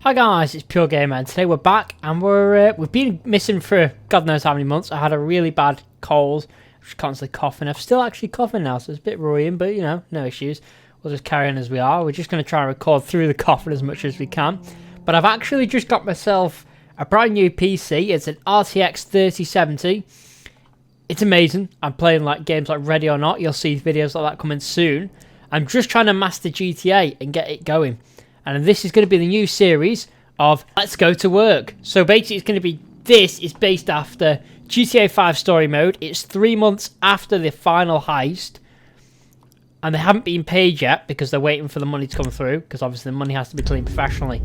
Hi guys, it's Pure Gamer, and today we're back, and we've been missing for God knows how many months. I had a really bad cold, I was constantly coughing. I'm still actually coughing now, so it's a bit worrying, but you know, no issues. We'll just carry on as we are. We're just going to try and record through the coughing as much as we can. But I've actually just got myself a brand new PC. It's an RTX 3070. It's amazing. I'm playing like games like Ready or Not. You'll see videos like that coming soon. I'm just trying to master GTA and get it going. And this is going to be the new series of Let's Go to Work. So basically it's going to be, this is based after GTA 5 story mode. It's 3 months after the final heist. And they haven't been paid yet because they're waiting for the money to come through. Because obviously the money has to be cleaned professionally.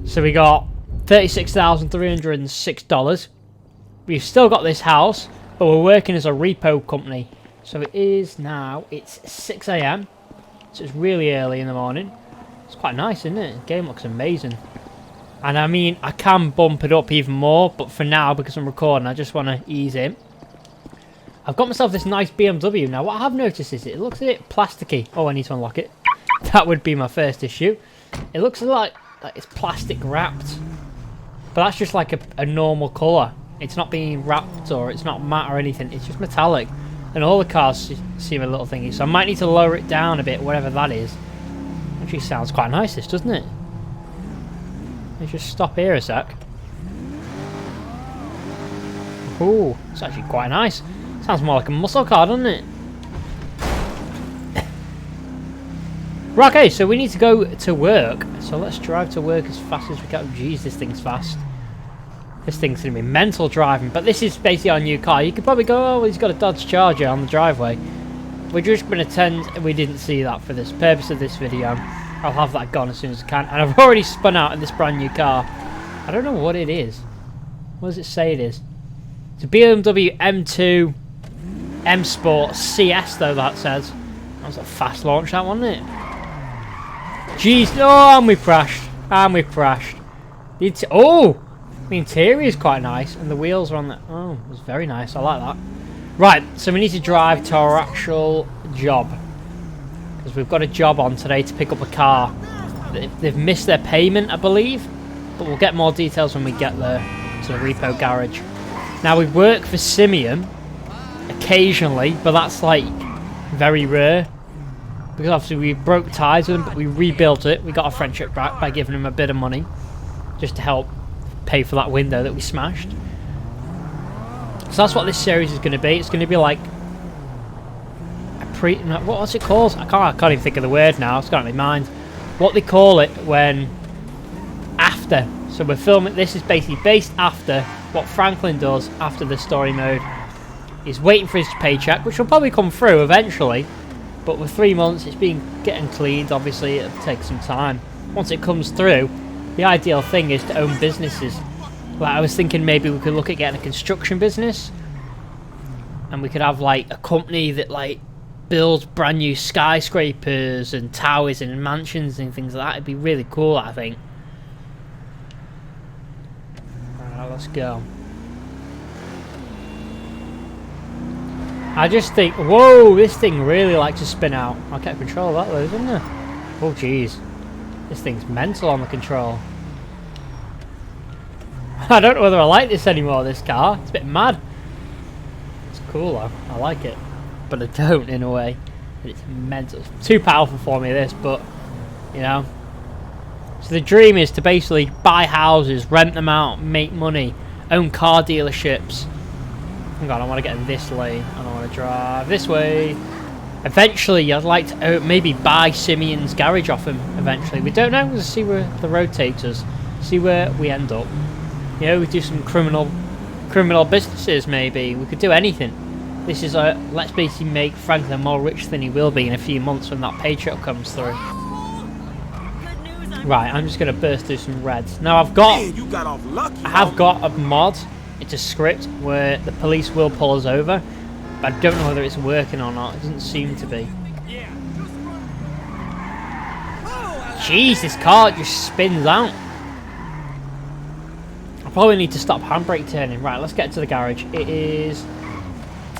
So we got $36,306. We've still got this house, but we're working as a repo company. So it is now, it's 6 AM. So it's really early in the morning. It's quite nice, isn't it? The game looks amazing. And I mean, I can bump it up even more, but for now, because I'm recording, I just want to ease in. I've got myself this nice BMW. Now, what I have noticed is it looks a bit plasticky. Oh, I need to unlock it. That would be my first issue. It looks like it's plastic wrapped. But that's just like a normal colour. It's not being wrapped or it's not matte or anything. It's just metallic. And all the cars seem a little thingy. So I might need to lower it down a bit, whatever that is. Actually sounds quite nice, this, doesn't it? Let's just stop here a sec. Ooh, it's actually quite nice. Sounds more like a muscle car, doesn't it? Right, okay, so we need to go to work. So let's drive to work as fast as we can. Jeez, this thing's fast. This thing's going to be mental driving. But this is basically our new car. You could probably go, oh, he's got a Dodge Charger on the driveway. We're just going to pretend we didn't see that for this purpose of this video. I'll have that gone as soon as I can. And I've already spun out in this brand new car. I don't know what it is. What does it say it is? It's a BMW M2 M Sport CS though, that says. That was a fast launch, that, wasn't it? Jeez, oh, and we crashed. And we crashed. Oh! The interior is quite nice. And the wheels are on the... Oh, it's very nice. I like that. Right, so we need to drive to our actual job. Because we've got a job on today to pick up a car. They've missed their payment, I believe. But we'll get more details when we get there to the repo garage. Now, we work for Simeon occasionally, but that's like very rare. Because obviously we broke ties with them, but we rebuilt it. We got our friendship back by giving him a bit of money. Just to help pay for that window that we smashed. So that's what this series is going to be. It's going to be like a what's it called? I can't even think of the word now. It's got in my mind. What they call it when after. So we're filming. This is basically based after what Franklin does after the story mode. He's waiting for his paycheck, which will probably come through eventually. But with 3 months, it's been getting cleaned. Obviously, it'll take some time. Once it comes through, the ideal thing is to own businesses. Like, I was thinking maybe we could look at getting a construction business. And we could have, like, a company that, like, builds brand new skyscrapers and towers and mansions and things like that. It'd be really cool, I think. Alright, let's go. I just think, whoa, this thing really likes to spin out. I can't control that though, doesn't it? Oh, jeez. This thing's mental on the control. I don't know whether I like this anymore, this car. It's a bit mad. It's cool though. I like it. But I don't, in a way. It's mental. It's too powerful for me, this, but, you know. So the dream is to basically buy houses, rent them out, make money, own car dealerships. Hang on, I want to get in this lane. I don't want to drive this way. Eventually, I'd like to maybe buy Simeon's garage off him, eventually. We don't know. We'll see where the road takes us. See where we end up. You know, we do some criminal businesses, maybe. We could do anything. This is a... Let's basically make Franklin more rich than he will be in a few months when that paycheck comes through. Right, I'm just going to burst through some reds. Now, I've got... I have got a mod. It's a script where the police will pull us over. But I don't know whether it's working or not. It doesn't seem to be. Jeez, this car just spins out. I probably need to stop handbrake turning. Right, let's get to the garage. It is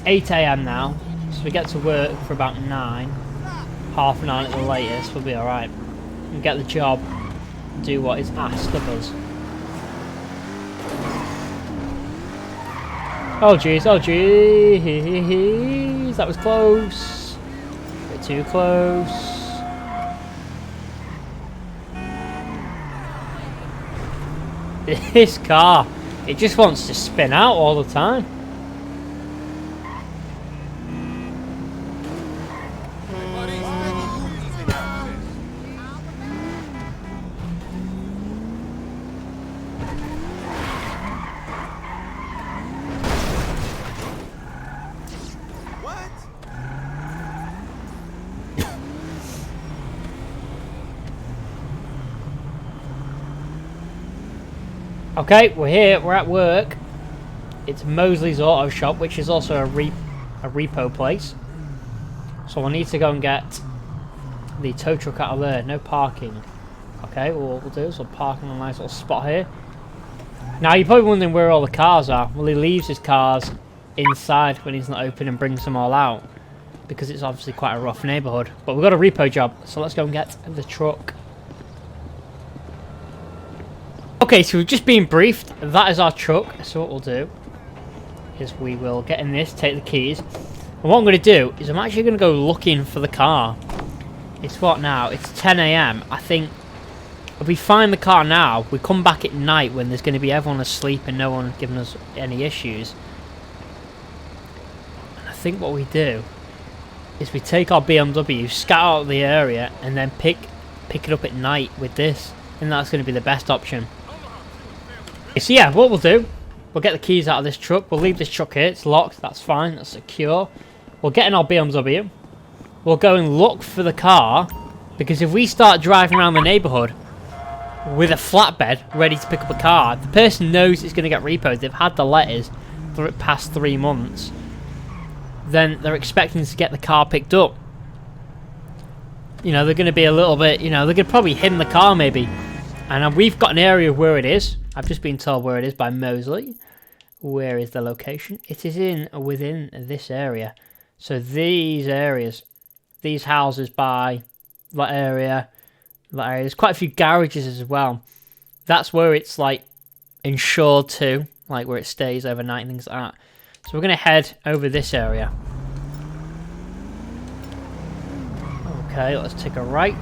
8 AM now. So we get to work for about 9. Half an hour at the latest. We'll be alright. And get the job do what is asked of us. Oh jeez, oh jeez, that was close. A bit too close. This car, it just wants to spin out all the time. Okay, we're here, we're at work. It's Mosley's Auto Shop, which is also a repo place. So we'll need to go and get the tow truck out of there. No parking. Okay, what we'll do is we'll park in a nice little spot here. Now, you're probably wondering where all the cars are. Well, he leaves his cars inside when he's not open and brings them all out, because it's obviously quite a rough neighbourhood. But we've got a repo job, so let's go and get the truck. Okay, so we've just been briefed. That is our truck. So what we'll do is we will get in this, take the keys. And what I'm going to do is I'm actually going to go looking for the car. It's what now? It's 10 AM. I think if we find the car now, we come back at night when there's going to be everyone asleep and no one giving us any issues. And I think what we do is we take our BMW, scout out the area, and then pick it up at night with this. And that's going to be the best option. So yeah, what we'll do, we'll get the keys out of this truck. We'll leave this truck here. It's locked. That's fine. That's secure. We'll get in our BMW. We'll go and look for the car, because if we start driving around the neighbourhood with a flatbed ready to pick up a car, the person knows it's going to get repoed. They've had the letters for the past 3 months. Then they're expecting to get the car picked up. You know, they're going to be a little bit, you know, they're going to probably hit the car maybe. And we've got an area where it is. I've just been told where it is by Mosley. Where is the location? It is within this area. So these areas, these houses by that area, there's quite a few garages as well. That's where it's like insured to, like where it stays overnight and things like that. So we're going to head over this area. Okay, let's take a right.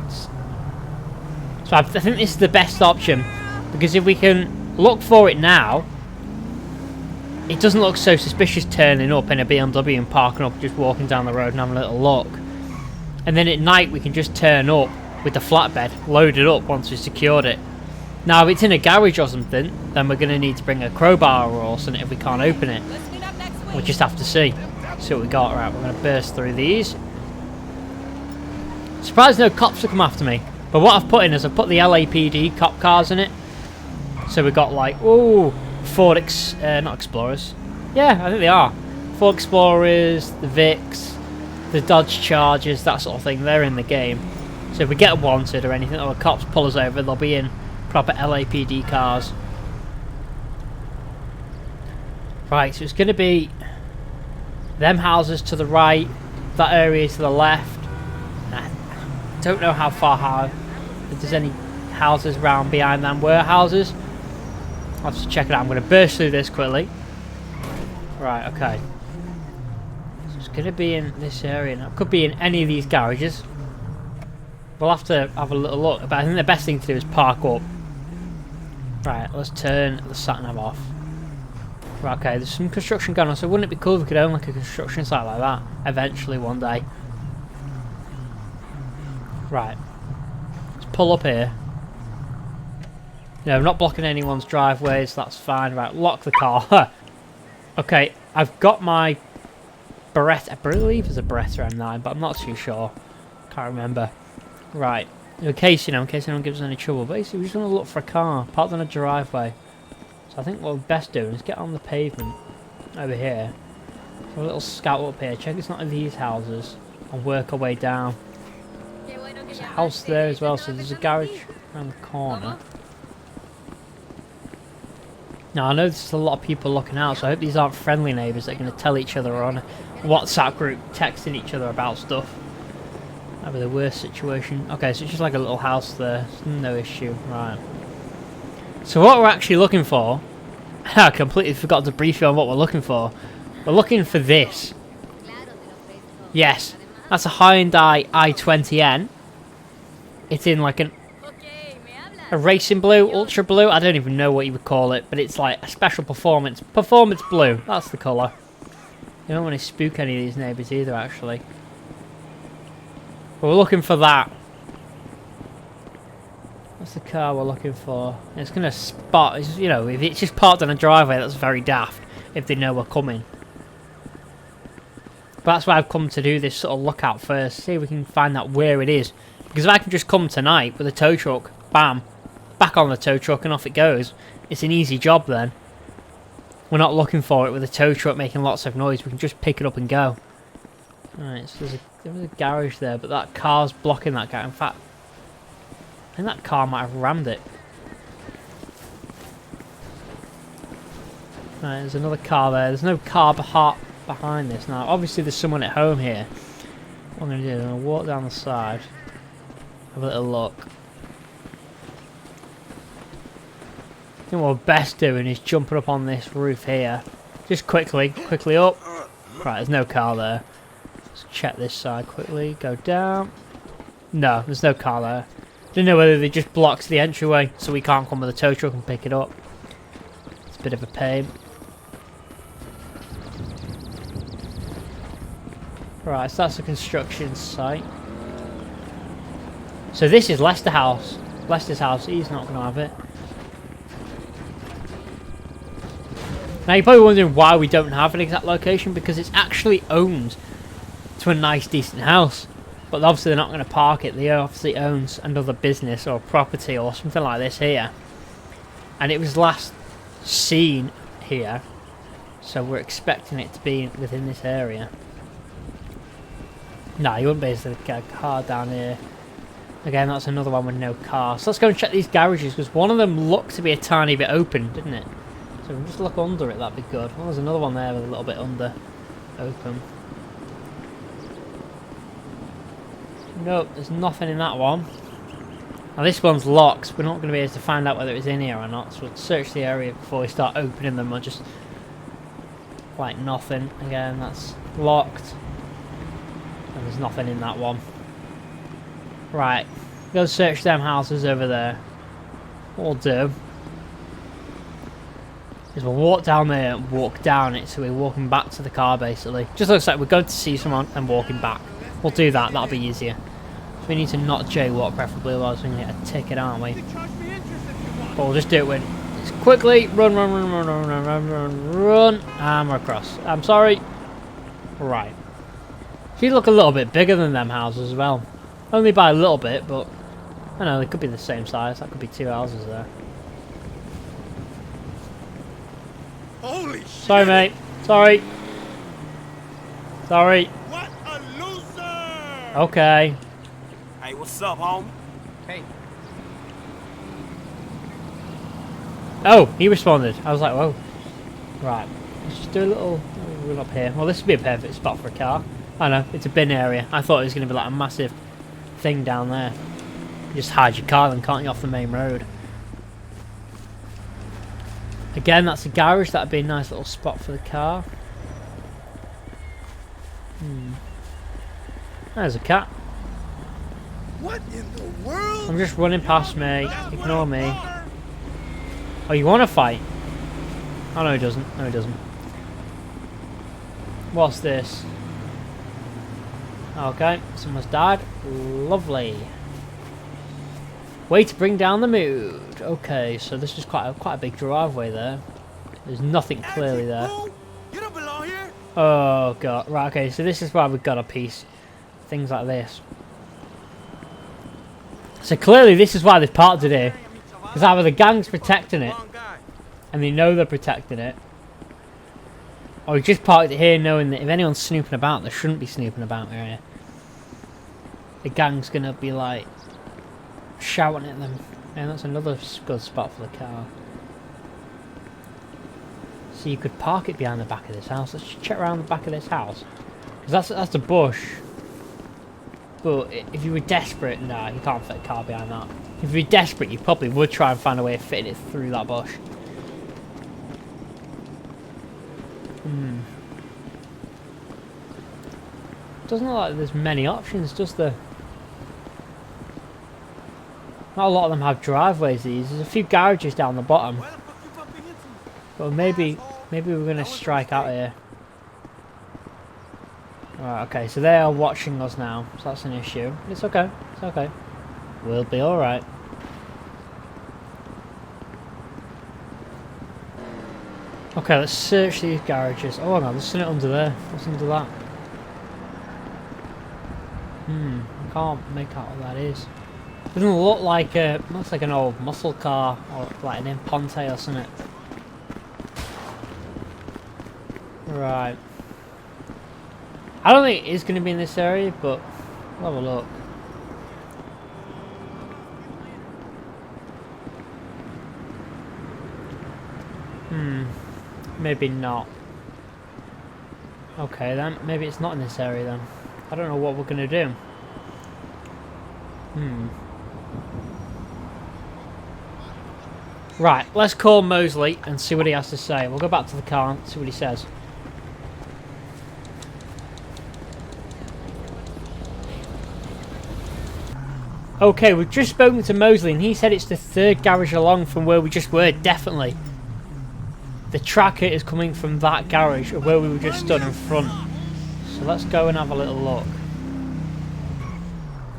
So I think this is the best option, because if we can look for it now, it doesn't look so suspicious turning up in a BMW and parking up, just walking down the road and having a little look. And then at night we can just turn up with the flatbed, load it up once we've secured it. Now if it's in a garage or something, then we're going to need to bring a crowbar or something if we can't open it. We'll just have to see what we got. Right, we're going to burst through these. Surprised no cops have come after me. But what I've put in is I've put the LAPD cop cars in it. So we've got like, ooh, Ford not Explorers. Yeah, I think they are. Ford Explorers, the Vics, the Dodge Chargers, that sort of thing. They're in the game. So if we get wanted or anything, or the cops pull us over, they'll be in proper LAPD cars. Right, so it's going to be them houses to the right, that area to the left. I don't know how far if there's any houses around behind them warehouses. I'll have to check it out. I'm going to burst through this quickly. Right, okay. So it's going to be in this area now. It could be in any of these garages. We'll have to have a little look. But I think the best thing to do is park up. Right, let's turn the sat-nav off. Right, okay, there's some construction going on. So wouldn't it be cool if we could own like a construction site like that eventually one day? Right. Let's pull up here. No, I'm not blocking anyone's driveways, that's fine. Right, lock the car. Okay, I've got my Beretta. I believe it's a Beretta M9, but I'm not too sure. Can't remember. Right, in case anyone gives us any trouble. Basically, we just want to look for a car parked on a driveway. So I think what we're best doing is get on the pavement over here. So a little scout up here, check it's not in these houses, and work our way down. There's a house there as well, so there's a garage around the corner. Now I know there's a lot of people looking out, so I hope these aren't friendly neighbours that are going to tell each other on a WhatsApp group, texting each other about stuff. That'd Probably the worst situation. Okay, so it's just like a little house there. No issue. Right. So what we're actually looking for... I completely forgot to brief you on what we're looking for. We're looking for this. Yes. That's a Hyundai i20N. It's in like a racing blue, ultra blue. I don't even know what you would call it, but it's like a special performance blue. That's the colour. You don't want to spook any of these neighbours either, actually. But we're looking for that. What's the car we're looking for? It's going to spot, you know, if it's just parked on a driveway, that's very daft if they know we're coming. But that's why I've come to do this sort of lookout first, see if we can find out where it is. Because if I can just come tonight with a tow truck, bam, back on the tow truck and off it goes, it's an easy job then. We're not looking for it with a tow truck making lots of noise, we can just pick it up and go. Alright, so there was a garage there, but that car's blocking that guy. In fact, I think that car might have rammed it. Right, there's another car there. There's no car behind this now. Obviously there's someone at home here. What I'm going to do is I'm going to walk down the side, have a little look. I think what we're best doing is jumping up on this roof here. Just quickly up. Right, there's no car there. Let's check this side quickly. Go down. No, there's no car there. Don't know whether they just blocked the entryway so we can't come with a tow truck and pick it up. It's a bit of a pain. Right, so that's a construction site. So this is Leicester House. Leicester's house, he's not going to have it. Now you're probably wondering why we don't have an exact location, because it's actually owned to a nice decent house. But obviously they're not going to park it. They obviously owns another business or property or something like this here. And it was last seen here. So we're expecting it to be within this area. No, you wouldn't be able to get a car down here. Again, that's another one with no car. So let's go and check these garages, because one of them looked to be a tiny bit open, didn't it? So if we just look under it, that'd be good. Well, there's another one there with a little bit under open. Nope, there's nothing in that one. Now this one's locked. We're not going to be able to find out whether it's in here or not. So we'll search the area before we start opening them. Or just like nothing. Again, that's locked. And there's nothing in that one. Right, go search them houses over there. What we'll do is we'll walk down there and walk down it, so we're walking back to the car basically. Just looks like we're going to see someone and walking back. We'll do that, that'll be easier. So we need to not jaywalk preferably, otherwise we're going to get a ticket, aren't we? But we'll just do it with just quickly run, and we're across. I'm sorry. Right. She look a little bit bigger than them houses as well. Only by a little bit, but I know they could be the same size. That could be two houses there. Holy shit. Sorry, mate. Sorry. Sorry. What a loser! Okay. Hey, what's up, homie? Hey. Oh, he responded. I was like, whoa. Right. Let's just do a little run up here. Well, this would be a perfect spot for a car. I know, it's a bin area. I thought it was going to be like a massive thing down there. You just hide your car then, can't you, off the main road? Again, that's a garage. That'd be a nice little spot for the car. There's a cat. What in the world? I'm just running past me. Ignore me. Oh, you want to fight? Oh, no, he doesn't. No, he doesn't. What's this? Okay, someone's died. Lovely. Way to bring down the mood. Okay, so this is quite a big driveway there. There's nothing clearly there. You don't belong here. Oh god. Right, okay, so this is why we've got a piece. Things like this. So clearly this is why they've parked it here. Because either the gang's protecting it, and they know they're protecting it, or we just parked it here knowing that if anyone's snooping about, they shouldn't be snooping about here. The gang's gonna be like shouting at them. And that's another good spot for the car. So you could park it behind the back of this house. Let's check around the back of this house. Because that's a bush. But if you were desperate, nah, you can't fit a car behind that. If you were desperate, you probably would try and find a way of fitting it through that bush. Doesn't look like there's many options, does there? Not a lot of them have driveways, these. There's a few garages down the bottom. But maybe we're going to strike out here. Right, okay, so they are watching us now, so that's an issue. It's okay, it's okay. We'll be alright. Okay, let's search these garages. Oh, hang on, there's something under there. What's under that? I can't make out what that is. Doesn't look like a, looks like an old muscle car or like an Imponte or something. Right. I don't think it is going to be in this area, but we'll have a look. Maybe not. Okay then, maybe it's not in this area then. I don't know what we're going to do. Right, let's call Mosley and see what he has to say. We'll go back to the car and see what he says. Okay, we've just spoken to Mosley and he said it's the third garage along from where we just were, definitely. The tracker is coming from that garage of where we were just stood in front. So let's go and have a little look.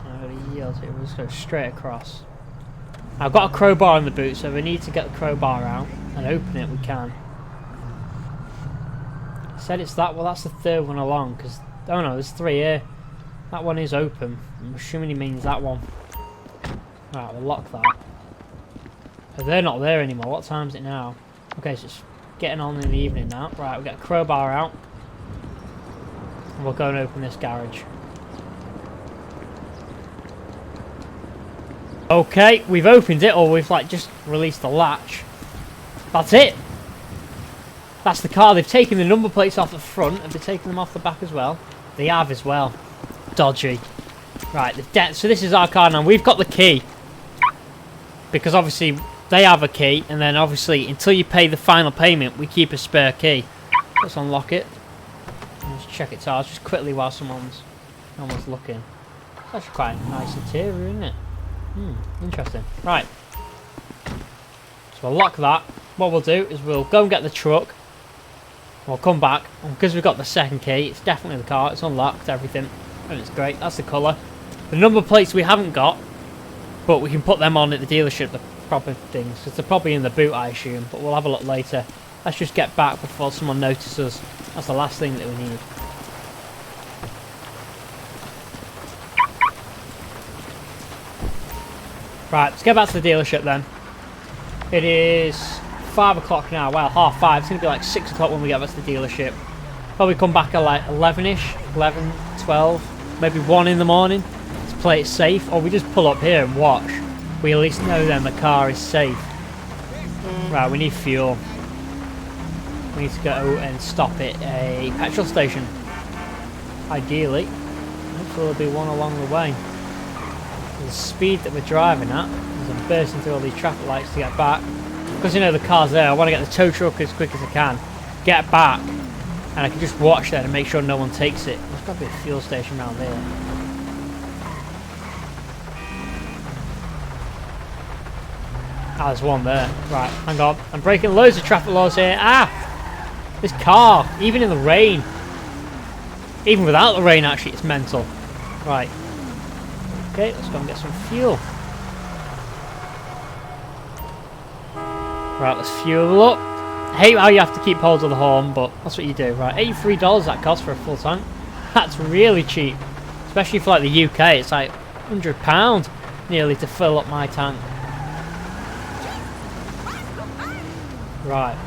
I'm going to yield here, we'll just go straight across. I've got a crowbar in the boot, so if we need to get the crowbar out and open it, we can. Said it's that, well that's the third one along, because, oh no, there's three here. That one is open. I'm assuming he means that one. Right, we'll lock that. But they're not there anymore. What time is it now? Okay, so it's getting on in the evening now. Right, we'll get a crowbar out. And we'll go and open this garage. Okay, we've opened it, or we've like just released the latch. That's it. That's the car. They've taken the number plates off the front. Have they taken them off the back as well? They have as well. Dodgy. Right, so this is our car now. We've got the key. Because obviously they have a key, and then obviously until you pay the final payment, we keep a spare key. Let's unlock it. Let's check its hours just quickly while someone's looking. It's actually quite a nice interior, isn't it? Interesting. Right. So we'll lock that. What we'll do is we'll go and get the truck. We'll come back, and because we've got the second key, it's definitely the car. It's unlocked, everything, and it's great. That's the colour. The number plates we haven't got, but we can put them on at the dealership, the proper things. Because they're probably in the boot, I assume, but we'll have a look later. Let's just get back before someone notices. That's the last thing that we need. Right, let's get back to the dealership then. It is 5 o'clock now. Well, 5:30. It's going to be like 6 o'clock when we get back to the dealership. Probably come back at like 11ish, 11, 12, maybe 1 in the morning to play it safe. Or we just pull up here and watch. We at least know then the car is safe. Right, we need fuel. We need to go and stop at a petrol station. Ideally. Hopefully there'll be one along the way. The speed that we're driving at, as I'm bursting through all these traffic lights to get back, because you know the car's there, I want to get the tow truck as quick as I can, get back, and I can just watch that and make sure no one takes it. There's got to be a fuel station around here. Ah, there's one there. Right, hang on. I'm breaking loads of traffic laws here. Ah! This car, even in the rain, even without the rain actually, it's mental. Right. Okay, let's go and get some fuel. Right, let's fuel up. I hate how you have to keep hold of the horn, but that's what you do. Right, $83 that costs for a full tank. That's really cheap. Especially for like the UK, it's like £100 nearly to fill up my tank. Right.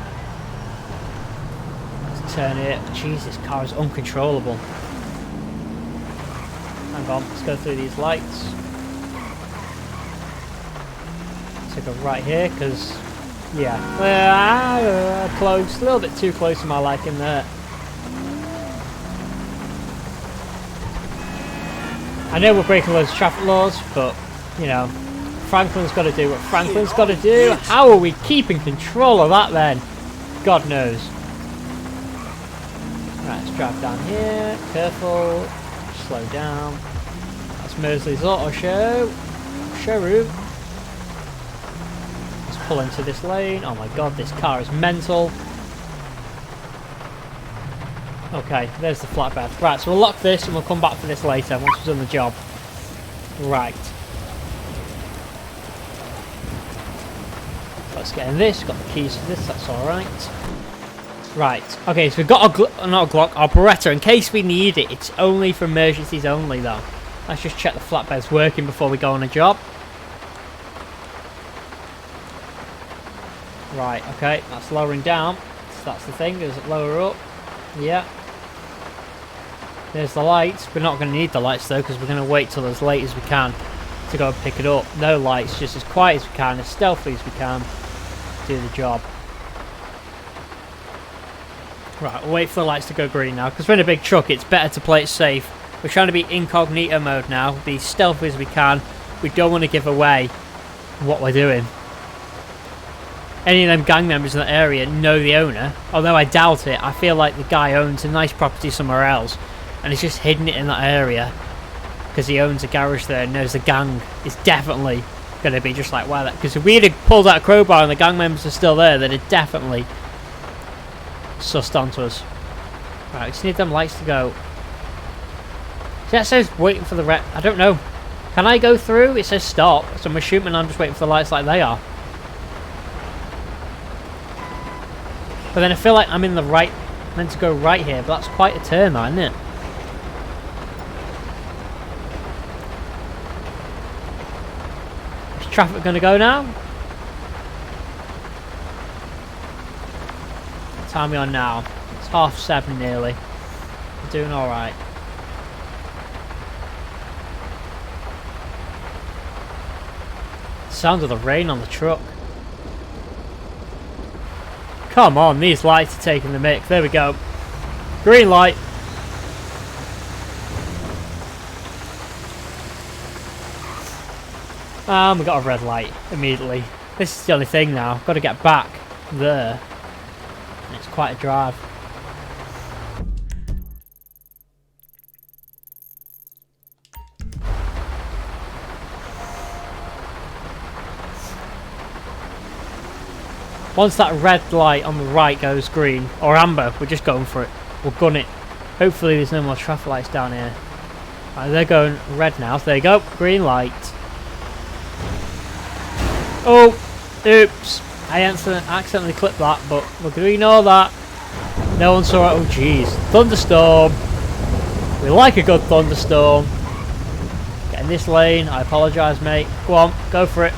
Let's turn it. Jeez, this car is uncontrollable. Hang on, let's go through these lights. Let's go right here, because, yeah, close, a little bit too close to my liking there. I know we're breaking loads of traffic laws, but, you know, Franklin's got to do what Franklin's got to do. How are we keeping control of that then? God knows. Right, let's drive down here. Careful. Slow down. That's Mosley's Auto Show. Showroom. Let's pull into this lane. Oh my god, this car is mental. Okay, there's the flatbed. Right, so we'll lock this and we'll come back for this later once we've done the job. Right. Let's get in this. Got the keys to this, that's alright. Right, okay, so we've got not a Glock, our Beretta. In case we need it, it's only for emergencies only though. Let's just check the flatbed's working before we go on a job. Right, okay, that's lowering down. So that's the thing, does it lower up? Yeah. There's the lights. We're not going to need the lights though, because we're going to wait till as late as we can to go and pick it up. No lights, just as quiet as we can, as stealthy as we can. Do the job. Right, we'll wait for the lights to go green now, because we're in a big truck. It's better to play it safe. We're trying to be incognito mode now, be as stealthy as we can. We don't want to give away what we're doing. Any of them gang members in that area know the owner, although I doubt it. I feel like the guy owns a nice property somewhere else and he's just hidden it in that area because he owns a garage there and knows the gang is definitely going to be just like, wow, because if we had pulled out a crowbar and the gang members are still there, they'd have definitely sussed onto us. Right, we just need them lights to go. See, that says waiting for the I don't know. Can I go through? It says stop, so I'm assuming I'm just waiting for the lights like they are. But then I feel like I'm in the right, meant to go right here, but that's quite a turn though, isn't it? Is traffic going to go now? What time are we on now? It's 7:30 nearly. We're doing alright. Sound of the rain on the truck. Come on, these lights are taking the mick. There we go. Green light. We got a red light immediately. This is the only thing now. Got to get back there. And it's quite a drive. Once that red light on the right goes green, or amber, we're just going for it. We'll gun it. Hopefully there's no more traffic lights down here. Right, they're going red now. So there you go. Green light. Oh, oops. I accidentally clipped that, but we're going to ignore that. No one saw it. Oh, jeez. Thunderstorm. We like a good thunderstorm. Get in this lane. I apologise, mate. Go on. Go for it.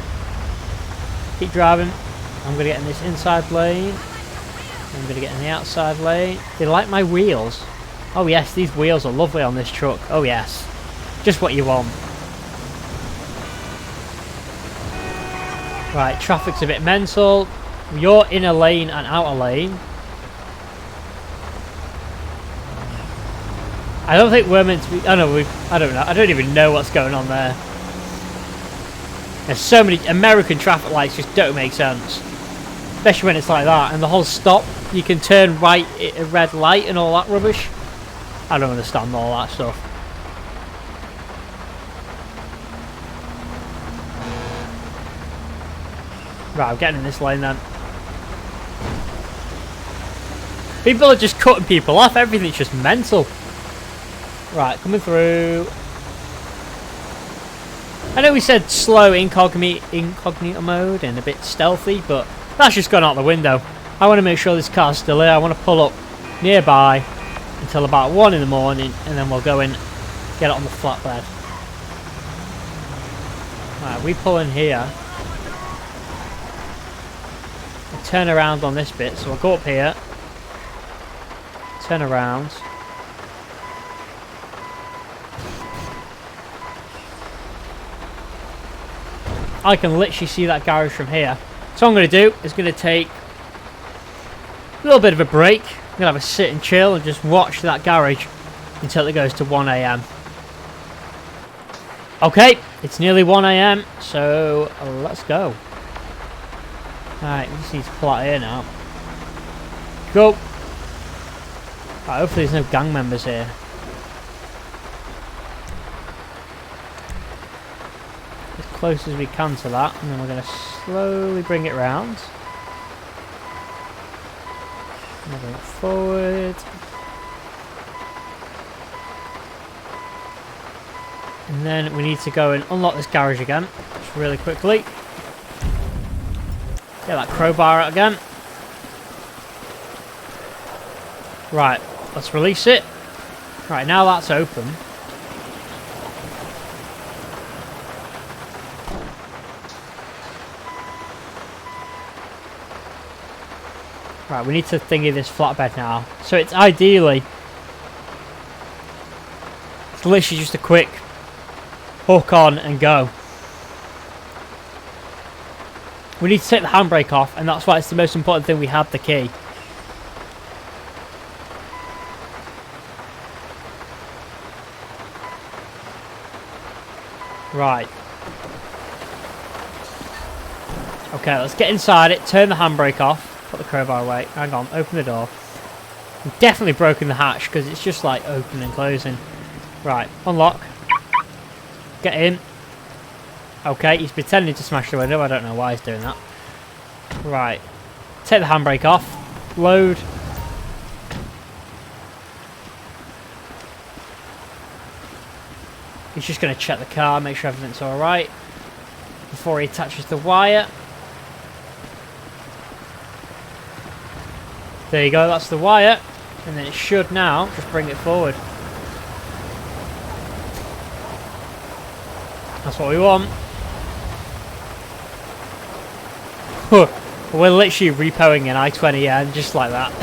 Keep driving. I'm going to get in this inside lane. I'm going to get in the outside lane. They like my wheels. Oh yes, these wheels are lovely on this truck. Oh yes. Just what you want. Right, traffic's a bit mental. You're in a lane and out a lane. I don't think we're meant to be... Oh no, I don't know. I don't even know what's going on there. There's so many American traffic lights just don't make sense. Especially when it's like that. And the whole stop, you can turn right at a red light and all that rubbish. I don't understand all that stuff. Right, I'm getting in this lane then. People are just cutting people off. Everything's just mental. Right, coming through. I know we said slow incognito mode and a bit stealthy, but that's just gone out the window. I want to make sure this car's still here. I want to pull up nearby until about 1 in the morning, and then we'll go in, get it on the flatbed. Right, we pull in here. We'll turn around on this bit, so we'll go up here, turn around. I can literally see that garage from here. So what I'm going to do is going to take a little bit of a break. I'm going to have a sit and chill and just watch that garage until it goes to 1 AM. Okay, it's nearly 1 AM, so let's go. Alright, we just need to pull out here now. Go! Right, hopefully there's no gang members here. As close as we can to that, and then we're going to slowly bring it round. Moving it forward. And then we need to go and unlock this garage again, just really quickly. Get that crowbar out again. Right, let's release it. Right, now that's open. Right, we need to thingy this flatbed now. So it's ideally, it's literally just a quick hook on and go. We need to take the handbrake off, and that's why it's the most important thing we have the key. Right. Okay, let's get inside it, turn the handbrake off. Put the crowbar away. Hang on, open the door. We've definitely broken the hatch because it's just like open and closing. Right, unlock. Get in. Okay, he's pretending to smash the window. I don't know why he's doing that. Right. Take the handbrake off. Load. He's just going to check the car, make sure everything's alright before he attaches the wire. There you go, that's the wire, and then it should now just bring it forward. That's what we want. We're literally repoing an I-20, yeah, just like that.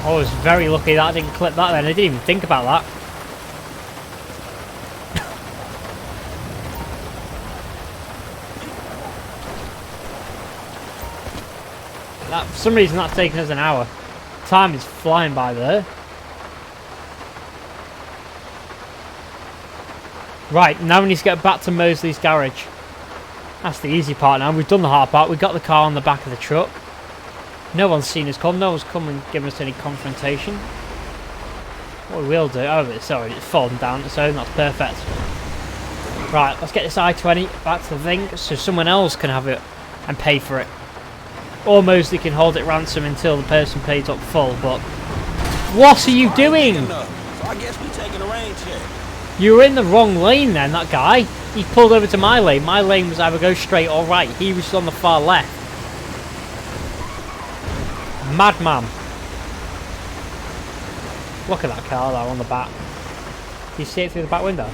I was very lucky that I didn't clip that then, I didn't even think about that. For some reason that's taken us an hour. Time is flying by there. Right, now we need to get back to Mosley's garage. That's the easy part now. We've done the hard part. We've got the car on the back of the truck. No one's seen us come. No one's come and given us any confrontation. What we will do... Oh, it's already fallen down its own. That's perfect. Right, let's get this I-20 back to the thing so someone else can have it and pay for it. Or Mosley can hold it ransom until the person pays up full, but... What are you doing? So I guess we taking a rain check. You were in the wrong lane then, that guy. He pulled over to my lane. My lane was either go straight or right. He was on the far left. Madman. Look at that car though on the back. Can you see it through the back window?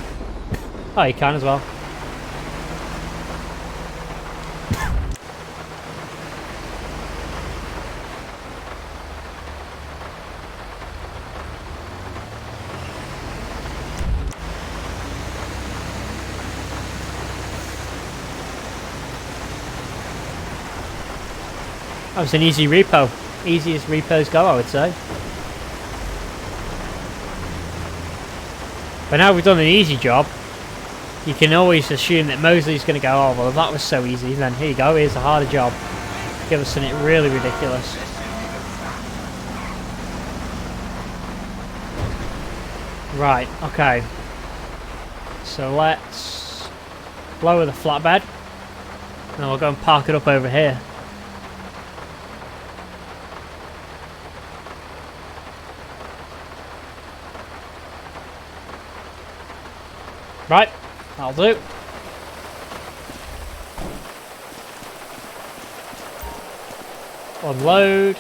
Oh, you can as well. That was an easy repo. Easiest repos go, I would say. But now we've done an easy job, you can always assume that Mosley's going to go, oh, well, that was so easy. Then here you go, here's a harder job. Give us something really ridiculous. Right, okay. So let's lower the flatbed. And then we'll go and park it up over here. Right, that'll do. Unload.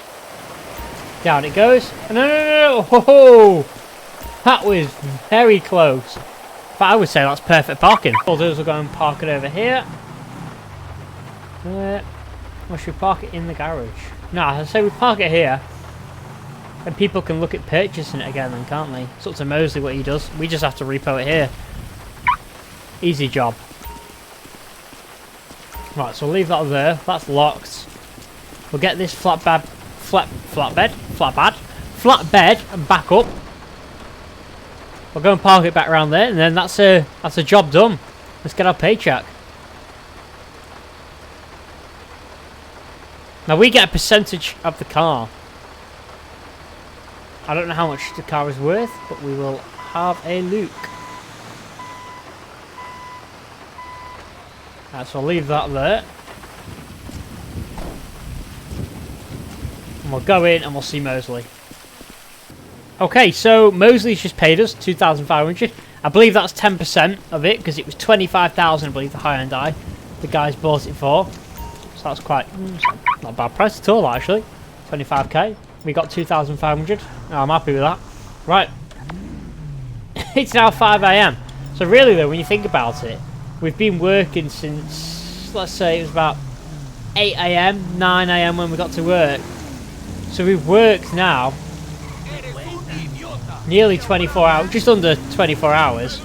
Down it goes. No. Ho-ho! That was very close. But I would say that's perfect parking. What we'll do is we'll go and park it over here. Or should we park it in the garage? No, I say we park it here. And people can look at purchasing it again then, can't they? It's up to Mosley what he does. We just have to repo it here. Easy job. Right, so we'll leave that there. That's locked. We'll get this flatbed and back up. We'll go and park it back around there, and then that's a job done. Let's get our paycheck. Now we get a percentage of the car. I don't know how much the car is worth, but we will have a look. Right, so I'll leave that there. And we'll go in and we'll see Mosley. Okay, so Mosley's just paid us 2,500. I believe that's 10% of it because it was 25,000. I believe the Hyundai the guys bought it for. So that's quite not a bad price at all, actually. 25k. We got 2,500. I'm happy with that. Right. It's now 5 AM. So really, though, when you think about it, we've been working since, let's say, it was about 8 AM, 9 AM when we got to work. So we've worked now nearly 24 hours, just under 24 hours.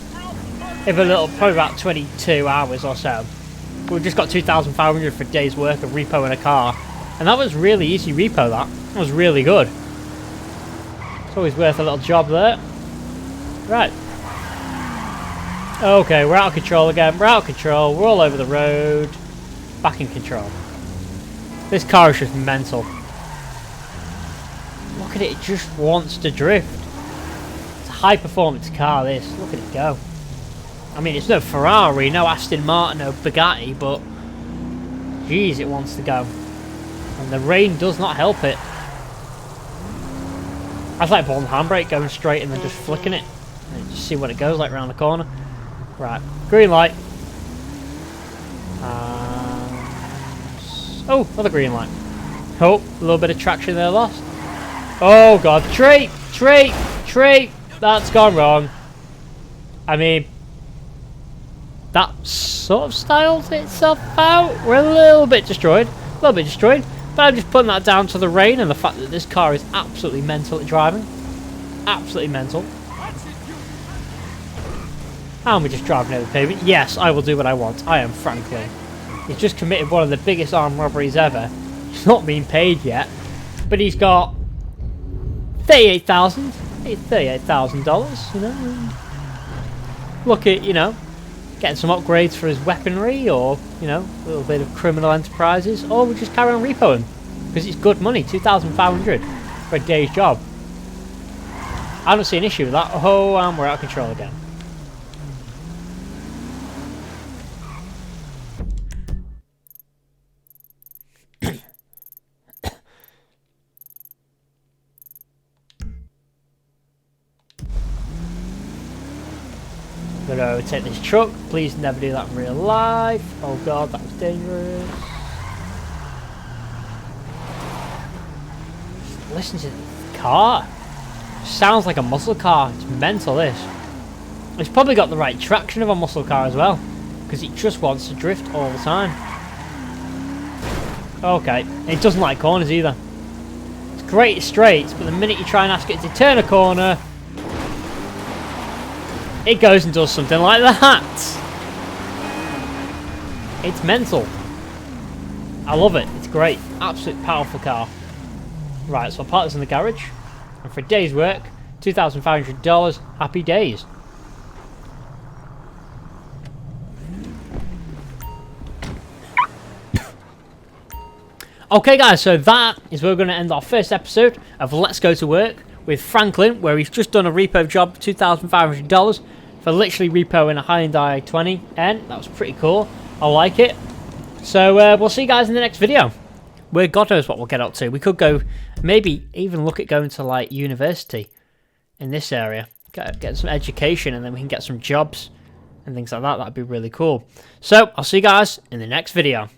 If a little, probably about 22 hours or so. We've just got 2,500 for a day's work of repo in a car. And that was really easy repo, that. That was really good. It's always worth a little job there. Right. Okay, we're out of control again. We're out of control. We're all over the road. Back in control. This car is just mental. Look at it. It just wants to drift. It's a high-performance car, this. Look at it go. I mean, it's no Ferrari, no Aston Martin, no Bugatti, but... Jeez, it wants to go. And the rain does not help it. I like pulling the handbrake, going straight and then just flicking it. And just see what it goes like around the corner. Right, green light. Oh, another green light. Oh, a little bit of traction there lost. Oh god, tree! That's gone wrong. I mean, that sort of styled itself out. We're a little bit destroyed. But I'm just putting that down to the rain and the fact that this car is absolutely mental at driving. Absolutely mental. And we're just driving over the pavement. Yes, I will do what I want. I am Franklin. He's just committed one of the biggest armed robberies ever. He's not been paid yet. But he's got $38,000, you know. Look at, you know, getting some upgrades for his weaponry, or, you know, a little bit of criminal enterprises, or we just carry on repoing because it's good money, 2,500 for a day's job. I don't see an issue with that. Oh, and we're out of control again. I'm going to overtake this truck. Please never do that in real life. Oh god, that was dangerous. Listen to the car. Sounds like a muscle car. It's mental, this. It's probably got the right traction of a muscle car as well, because it just wants to drift all the time. Okay, it doesn't like corners either. It's great at straights, but the minute you try and ask it to turn a corner, it goes and does something like that. It's mental. I love it. It's great. Absolute powerful car. Right, so I'll park this in the garage. And for a day's work, $2,500. Happy days. Okay guys, so that is where we're going to end our first episode of Let's Go to Work with Franklin, where he's just done a repo job, $2,500 for literally repoing a Hyundai i20N. That was pretty cool. I like it. So we'll see you guys in the next video, where God knows what we'll get up to. We could go, maybe even look at going to like university in this area, get some education, and then we can get some jobs and things like that. That'd be really cool. So I'll see you guys in the next video.